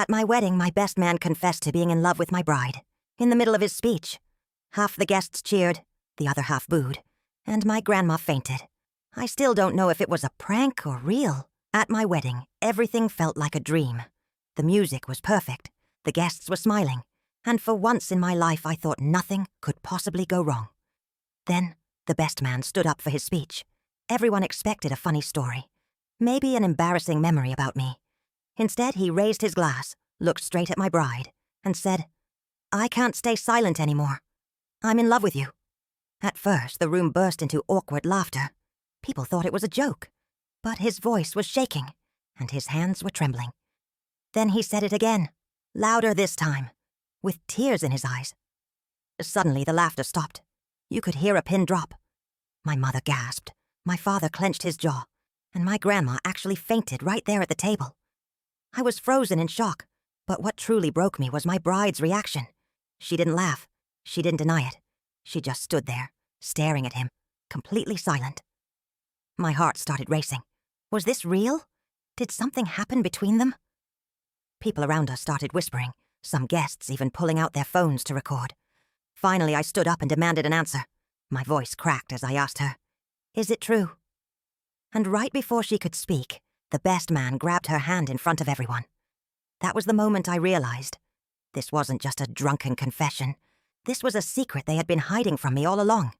At my wedding, my best man confessed to being in love with my bride, in the middle of his speech. Half the guests cheered, the other half booed, and my grandma fainted. I still don't know if it was a prank or real. At my wedding, everything felt like a dream. The music was perfect, the guests were smiling, and for once in my life I thought nothing could possibly go wrong. Then, the best man stood up for his speech. Everyone expected a funny story, maybe an embarrassing memory about me. Instead, he raised his glass, looked straight at my bride, and said, "I can't stay silent anymore. I'm in love with you." At first, the room burst into awkward laughter. People thought it was a joke, but his voice was shaking, and his hands were trembling. Then he said it again, louder this time, with tears in his eyes. Suddenly, the laughter stopped. You could hear a pin drop. My mother gasped, my father clenched his jaw, and my grandma actually fainted right there at the table. I was frozen in shock, but what truly broke me was my bride's reaction. She didn't laugh. She didn't deny it. She just stood there, staring at him, completely silent. My heart started racing. Was this real? Did something happen between them? People around us started whispering, some guests even pulling out their phones to record. Finally, I stood up and demanded an answer. My voice cracked as I asked her, "Is it true?" And right before she could speak, the best man grabbed her hand in front of everyone. That was the moment I realized. This wasn't just a drunken confession. This was a secret they had been hiding from me all along.